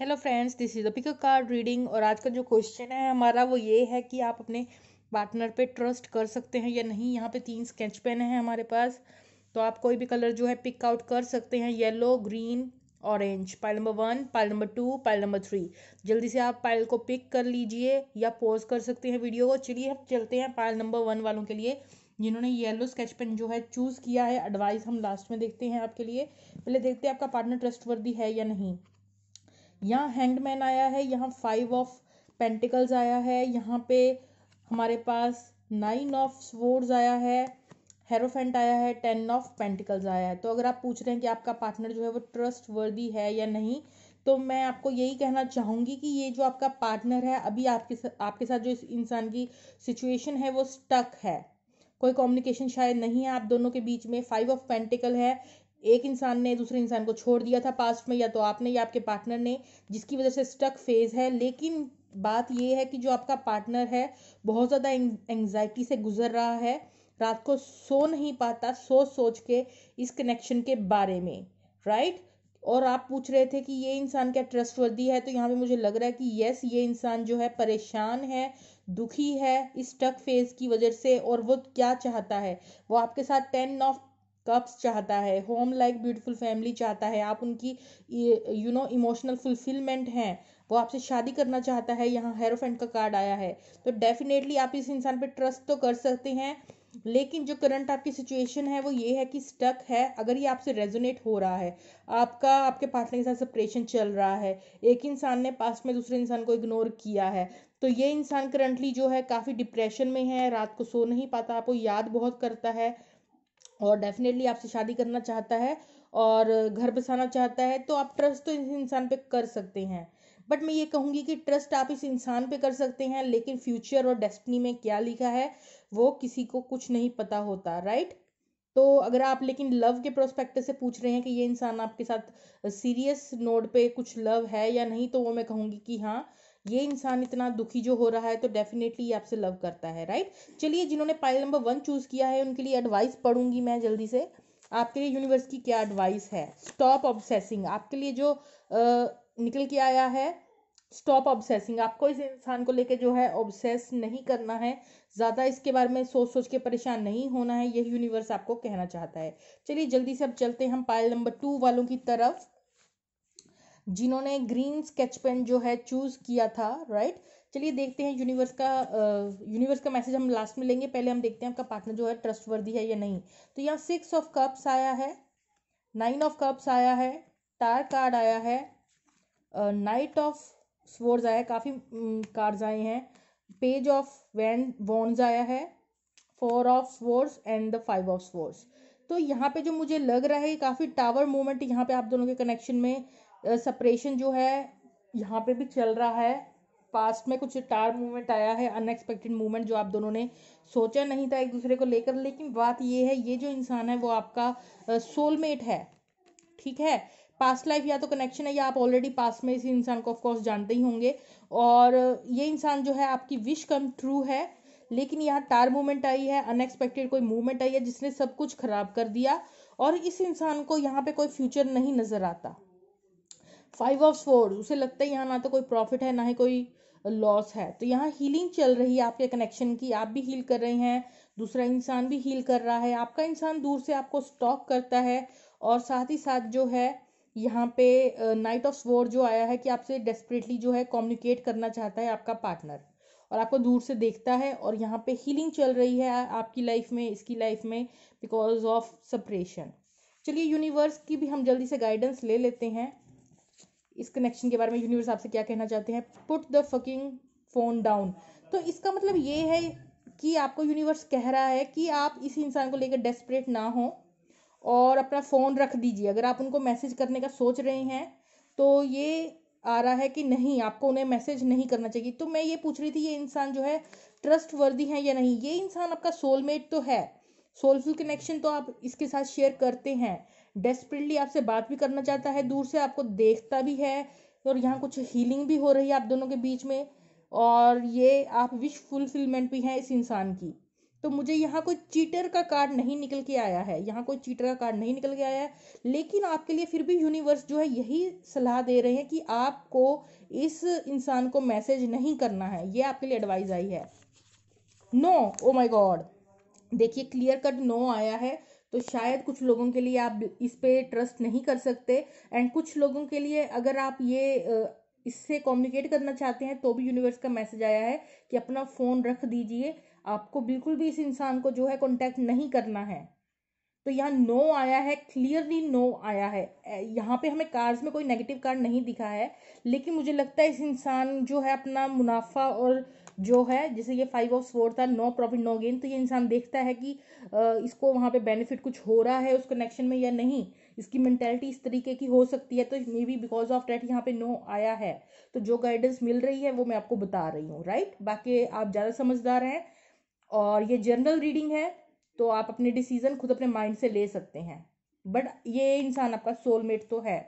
Hello friends, this is the pick card reading. और आज का जो क्वेश्चन है हमारा वो ये है कि आप अपने पार्टनर पे ट्रस्ट कर सकते हैं या नहीं। यहाँ पे 3 स्केच पेन हैं हमारे पास, तो आप कोई भी कलर जो है पिक आउट कर सकते हैं, yellow, green, orange. Pile number 1, pile number 2, pile number 3। जल्दी से आप पाइल को पिक कर लीजिए या पॉज कर सकते हैं वीडियो को। चलिए हम चलते हैं पाइल नंबर 1 वालों के लिए, जिन्होंने येलो स्केच पेन जो है चूज़ किया है। एडवाइस हम लास्ट में देखते हैं आपके लिए। पहले देखते हैं आपका पार्टनर ट्रस्टवर्दी है या नहीं। यहाँ हैंगमैन आया है, यहाँ 5 ऑफ पेंटिकल्स आया है, यहाँ पे हमारे पास 9 ऑफ स्वॉर्ड्स आया है, हेरोफेंट आया है, 10 ऑफ पेंटिकल्स आया है। तो अगर आप पूछ रहे हैं कि आपका पार्टनर जो है वो ट्रस्ट वर्दी है या नहीं, तो मैं आपको यही कहना चाहूँगी कि ये जो आपका पार्टनर है अभी आपके साथ जो इस इंसान की सिचुएशन है वो स्टक है। कोई कम्युनिकेशन शायद नहीं है आप दोनों के बीच में। 5 ऑफ पेंटिकल है, एक इंसान ने दूसरे इंसान को छोड़ दिया था पास्ट में, या तो आपने या आपके पार्टनर ने, जिसकी वजह से स्टक फेज है। लेकिन बात यह है कि जो आपका पार्टनर है बहुत ज़्यादा एंग्जाइटी से गुजर रहा है, रात को सो नहीं पाता सोच सोच के इस कनेक्शन के बारे में, राइट। और आप पूछ रहे थे कि ये इंसान क्या ट्रस्टवर्दी है, तो यहाँ पे मुझे लग रहा है कि यस, ये इंसान जो है परेशान है, दुखी है इस स्टक फेज की वजह से। और वो क्या चाहता है, वो आपके साथ 10 ऑफ कप्स चाहता है, होम लाइक ब्यूटीफुल फैमिली चाहता है, आप उनकी इमोशनल फुलफिलमेंट हैं, वो आपसे शादी करना चाहता है। यहाँ हेरोफेंट का कार्ड आया है, तो डेफिनेटली आप इस इंसान पे ट्रस्ट तो कर सकते हैं। लेकिन जो करंट आपकी सिचुएशन है वो ये है कि स्टक है। अगर ये आपसे रेजोनेट हो रहा है, आपके पार्टनर के साथ सेपरेशन चल रहा है, एक इंसान ने पास्ट में दूसरे इंसान को इग्नोर किया है, तो ये इंसान करंटली जो है काफ़ी डिप्रेशन में है, रात को सो नहीं पाता, आपको याद बहुत करता है, और डेफिनेटली आपसे शादी करना चाहता है और घर बसाना चाहता है। तो आप ट्रस्ट तो इस इंसान पे कर सकते हैं। बट मैं ये कहूँगी कि ट्रस्ट आप इस इंसान पे कर सकते हैं, लेकिन फ्यूचर और डेस्टिनी में क्या लिखा है वो किसी को कुछ नहीं पता होता, राइट। तो अगर आप लेकिन लव के प्रोस्पेक्ट से पूछ रहे हैं कि ये इंसान आपके साथ सीरियस नोड पे कुछ लव है या नहीं, तो वो मैं कहूँगी कि हाँ, ये इंसान इतना दुखी जो हो रहा है तो डेफिनेटली ये आपसे लव करता है, राइट। चलिए, जिन्होंने पाइल नंबर 1 चूज किया है उनके लिए एडवाइस पढ़ूंगी मैं जल्दी से। आपके लिए यूनिवर्स की क्या एडवाइस है। स्टॉप ऑब्सेसिंग, आपके लिए जो निकल के आया है, स्टॉप ऑब्सेसिंग। आपको इस इंसान को लेके जो है ऑब्सेस नहीं करना है, ज़्यादा इसके बारे में सोच सोच के परेशान नहीं होना है, यही यूनिवर्स आपको कहना चाहता है। चलिए जल्दी से अब चलते हैं हम पाइल नंबर 2 वालों की तरफ, जिन्होंने ग्रीन स्केच पेन जो है चूज किया था, राइट। चलिए देखते हैं यूनिवर्स का मैसेज हम लास्ट में लेंगे, पहले हम देखते हैं आपका पार्टनर जो है ट्रस्टवर्दी है या नहीं। तो यहाँ 6 ऑफ कप्स आया है, 9 ऑफ कप्स आया है, टार कार्ड आया है, नाइट ऑफ स्वॉर्ड्स आया है, काफ़ी कार्ड्स आए हैं, पेज ऑफ वॉन्ड्स आया है, 4 of swords and the 5 of swords. तो यहाँ पे जो मुझे लग रहा है काफ़ी टावर मूवमेंट यहाँ पे आप दोनों के कनेक्शन में, सेपरेशन जो है यहाँ पे भी चल रहा है। पास्ट में कुछ टार मूवमेंट आया है, अनएक्सपेक्टेड मूवमेंट, जो आप दोनों ने सोचा नहीं था एक दूसरे को लेकर। लेकिन बात ये है, ये जो इंसान है वो आपका सोलमेट है, ठीक है। पास्ट लाइफ या तो कनेक्शन है, या आप ऑलरेडी पास्ट में इस इंसान को ऑफकोर्स जानते ही होंगे। और ये इंसान जो है आपकी विश कम ट्रू है। लेकिन यहाँ टार मूवमेंट आई है, अनएक्सपेक्टेड कोई मूवमेंट आई है जिसने सब कुछ खराब कर दिया, और इस इंसान को यहाँ पे कोई फ्यूचर नहीं नजर आता। 5 ऑफ स्वॉर्ड, उसे लगता है यहाँ ना तो कोई प्रॉफिट है ना ही कोई लॉस है। तो यहाँ हीलिंग चल रही है आपके कनेक्शन की, आप भी हील कर रहे हैं, दूसरा इंसान भी हील कर रहा है। आपका इंसान दूर से आपको स्टॉक करता है, और साथ ही साथ जो है यहाँ पे नाइट ऑफ स्वॉर्ड जो आया है कि आपसे डेस्परेटली जो है कम्युनिकेट करना चाहता है आपका पार्टनर, और आपको दूर से देखता है। और यहाँ पे हीलिंग चल रही है आपकी लाइफ में, इसकी लाइफ में, बिकॉज ऑफ सेपरेशन। चलिए यूनिवर्स की भी हम जल्दी से गाइडेंस ले लेते हैं इस कनेक्शन के बारे में। यूनिवर्स आपसे क्या कहना चाहते हैं। Put the fucking phone down. तो इसका मतलब ये है कि आपको यूनिवर्स कह रहा है कि आप इस इंसान को लेकर डेस्परेट ना हो और अपना फ़ोन रख दीजिए। अगर आप उनको मैसेज करने का सोच रहे हैं तो ये आ रहा है कि नहीं, आपको उन्हें मैसेज नहीं करना चाहिए। तो मैं ये पूछ रही थी, ये इंसान जो है ट्रस्ट वर्दी है या नहीं। ये इंसान आपका सोलमेट तो है, सोलफुल कनेक्शन तो आप इसके साथ शेयर करते हैं, डेस्परेटली आपसे बात भी करना चाहता है, दूर से आपको देखता भी है, और यहाँ कुछ हीलिंग भी हो रही है आप दोनों के बीच में। और ये आप विश फुलफिलमेंट भी है इस इंसान की। तो मुझे यहाँ कोई चीटर का कार्ड नहीं निकल के आया है, यहाँ कोई चीटर का कार्ड नहीं निकल के आया है। लेकिन आपके लिए फिर भी यूनिवर्स जो है यही सलाह दे रहे हैं कि आपको इस इंसान को मैसेज नहीं करना है, ये आपके लिए एडवाइस आई है। नो, ओ माय गॉड, देखिए क्लियर कट नो आया है। तो शायद कुछ लोगों के लिए आप इस पे ट्रस्ट नहीं कर सकते, एंड कुछ लोगों के लिए अगर आप ये इससे कम्युनिकेट करना चाहते हैं तो भी यूनिवर्स का मैसेज आया है कि अपना फ़ोन रख दीजिए, आपको बिल्कुल भी इस इंसान को जो है कांटेक्ट नहीं करना है। तो यहाँ नो आया है, क्लियरली नो आया है। यहाँ पे हमें कार्ड्स में कोई नेगेटिव कार्ड नहीं दिखा है, लेकिन मुझे लगता है इस इंसान जो है अपना मुनाफा और जो है, जैसे ये 5 ऑफ स्वॉर्ड था, नो प्रॉफिट नो गेन, तो ये इंसान देखता है कि इसको वहाँ पे बेनिफिट कुछ हो रहा है उस कनेक्शन में या नहीं, इसकी मेंटेलिटी इस तरीके की हो सकती है। तो may be because of that यहाँ पे नो आया है। तो जो गाइडेंस मिल रही है वो मैं आपको बता रही हूँ, राइट। बाकी आप ज़्यादा समझदार हैं और ये जनरल रीडिंग है, तो आप अपने डिसीजन खुद अपने माइंड से ले सकते हैं। बट ये इंसान आपका सोलमेट तो है,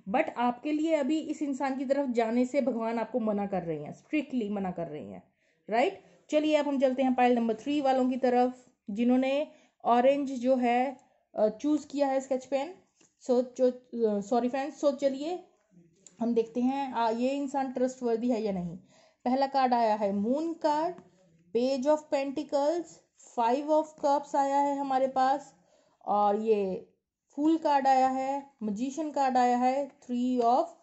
बट आपके लिए अभी इस इंसान की तरफ जाने से भगवान आपको मना कर रहे हैं, स्ट्रिक्टली मना कर रहे हैं, राइट। चलिए अब हम चलते हैं पाइल नंबर 3 वालों की तरफ, जिन्होंने ऑरेंज जो है चूज किया है स्केच पेन। सॉरी फ्रेंड्स, सो चलिए हम देखते हैं ये इंसान ट्रस्ट वर्दी है या नहीं। पहला कार्ड आया है moon card, page of pentacles, 5 of cups आया है हमारे पास, और ये फूल कार्ड आया है, मजिशियन कार्ड आया है, 3 ऑफ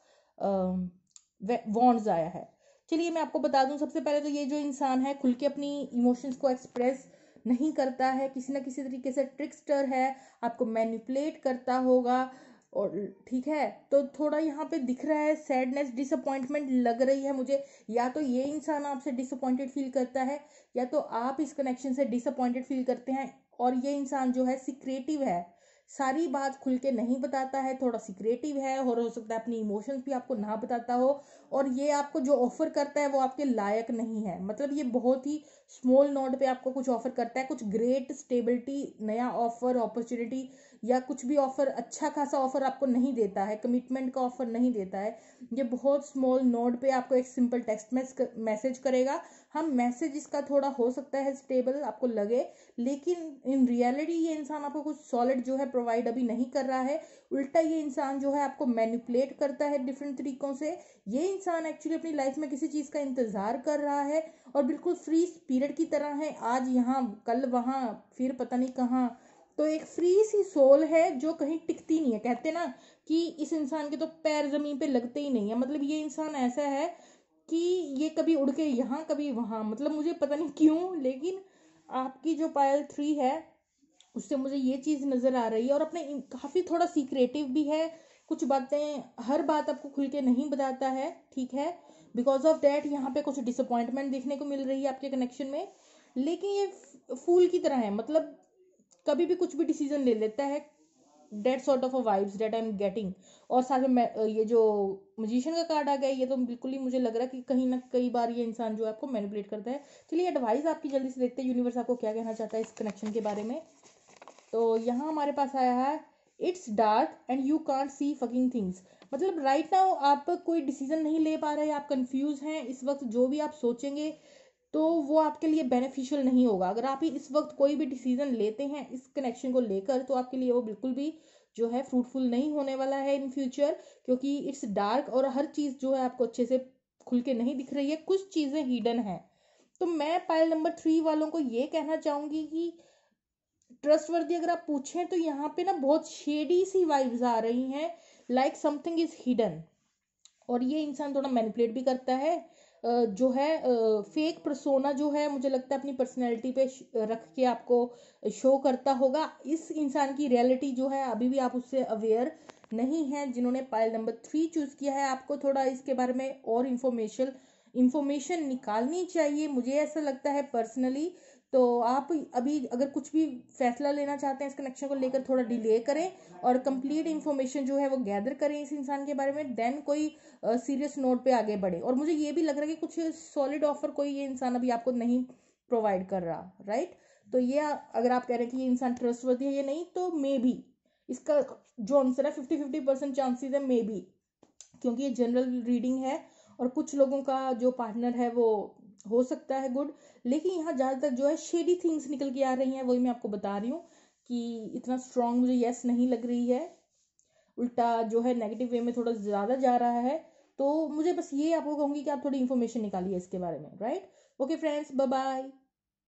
वॉन्ड्स आया है। चलिए मैं आपको बता दूं, सबसे पहले तो ये जो इंसान है खुल के अपनी इमोशंस को एक्सप्रेस नहीं करता है, किसी ना किसी तरीके से ट्रिक्स्टर है, आपको मैनिपुलेट करता होगा, और ठीक है। तो थोड़ा यहाँ पे दिख रहा है सैडनेस, डिसअपॉइंटमेंट लग रही है मुझे। या तो ये इंसान आपसे डिसअपॉइंटेड फील करता है, या तो आप इस कनेक्शन से डिसअपॉइंटेड फील करते हैं। और ये इंसान जो है सीक्रेटिव है, सारी बात खुल के नहीं बताता है, थोड़ा सीक्रेटिव है, और हो सकता है अपनी इमोशंस भी आपको ना बताता हो। और ये आपको जो ऑफर करता है वो आपके लायक नहीं है, मतलब ये बहुत ही स्मॉल नोट पे आपको कुछ ऑफर करता है, कुछ ग्रेट स्टेबिलिटी, नया ऑफर, अपॉर्चुनिटी, या कुछ भी ऑफर, अच्छा खासा ऑफर आपको नहीं देता है, कमिटमेंट का ऑफर नहीं देता है। ये बहुत स्मॉल नोट पे आपको एक सिंपल टेक्स्ट मैसेज करेगा। हम मैसेज इसका थोड़ा हो सकता है स्टेबल आपको लगे, लेकिन इन रियलिटी ये इंसान आपको कुछ सॉलिड जो है प्रोवाइड अभी नहीं कर रहा है। उल्टा ये इंसान जो है आपको मैनिपुलेट करता है डिफरेंट तरीकों से। ये इंसान एक्चुअली अपनी लाइफ में किसी चीज का इंतजार कर रहा है, और बिल्कुल फ्री स्पिरिट की तरह है, आज यहाँ कल वहां, फिर पता नहीं कहाँ। तो एक फ्री सी सोल है जो कहीं टिकती नहीं है। कहते ना कि इस इंसान के तो पैर जमीन पे लगते ही नहीं है, मतलब ये इंसान ऐसा है कि ये कभी उड़ के यहाँ कभी वहां, मतलब मुझे पता नहीं क्यों, लेकिन आपकी जो पायल 3 है उससे मुझे ये चीज नजर आ रही है। और अपने काफी थोड़ा सीक्रेटिव भी है, कुछ बातें, हर बात आपको खुल के नहीं बताता है, ठीक है। बिकॉज ऑफ डैट यहाँ पे कुछ डिसअपॉइंटमेंट देखने को मिल रही है आपके कनेक्शन में। लेकिन ये फूल की तरह है, मतलब कभी भी कुछ भी डिसीजन ले लेता है, that sort of a vibes that I am getting. और साथ में ये जो मजिशियन का कार्ड आ गया, ये तो बिल्कुल ही मुझे लग रहा है कि कहीं ना कई बार ये इंसान जो है आपको मैनिपुलेट करता है। चलिए एडवाइस आपकी जल्दी से देखते हैं यूनिवर्स आपको क्या कहना चाहता है इस कनेक्शन के बारे में। तो यहाँ हमारे पास आया है it's dark and you can't see fucking things. मतलब राइट नाउ आप कोई डिसीजन नहीं ले पा रहे, आप कंफ्यूज हैं इस वक्त। जो भी आप सोचेंगे तो वो आपके लिए बेनिफिशियल नहीं होगा। अगर आप ही इस वक्त कोई भी डिसीजन लेते हैं इस कनेक्शन को लेकर, तो आपके लिए वो बिल्कुल भी जो है फ्रूटफुल नहीं होने वाला है इन फ्यूचर, क्योंकि इट्स डार्क और हर चीज जो है आपको अच्छे से खुल के नहीं दिख रही है, कुछ चीजें हिडन है। तो मैं पाइल नंबर 3 वालों को ये कहना चाहूंगी कि ट्रस्टवर्दी अगर आप पूछें तो यहाँ पे ना बहुत शेडी सी वाइब्स आ रही हैं, लाइक समथिंग इज हिडन। और ये इंसान थोड़ा मैनिपुलेट भी करता है, जो है फेक पर्सोना जो है मुझे लगता है अपनी पर्सनैलिटी पे रख के आपको शो करता होगा। इस इंसान की रियलिटी जो है अभी भी आप उससे अवेयर नहीं है। जिन्होंने पाइल नंबर 3 चूज किया है, आपको थोड़ा इसके बारे में और इंफॉर्मेशन निकालनी चाहिए, मुझे ऐसा लगता है पर्सनली। तो आप अभी अगर कुछ भी फैसला लेना चाहते हैं इस कनेक्शन को लेकर, थोड़ा डिले करें और कंप्लीट इन्फॉर्मेशन जो है वो गैदर करें इस इंसान के बारे में, देन कोई सीरियस नोट पे आगे बढ़े। और मुझे ये भी लग रहा है कि कुछ सॉलिड ऑफर कोई ये इंसान अभी आपको नहीं प्रोवाइड कर रहा, राइट। तो ये अगर आप कह रहे हैं कि ये इंसान ट्रस्टवर्दी है या नहीं, तो मे बी इसका जो आंसर है 50-50% चांसेस है, मे बी, क्योंकि ये जनरल रीडिंग है और कुछ लोगों का जो पार्टनर है वो हो सकता है गुड, लेकिन यहाँ ज़्यादातर जो है शेडी थिंग्स निकल के आ रही हैं, वही मैं आपको बता रही हूँ कि इतना स्ट्रांग मुझे यस नहीं लग रही है, उल्टा जो है नेगेटिव वे में थोड़ा ज़्यादा जा रहा है। तो मुझे बस ये आपको कहूँगी कि आप थोड़ी इन्फॉर्मेशन निकालिए इसके बारे में, right. Okay friends, bye bye.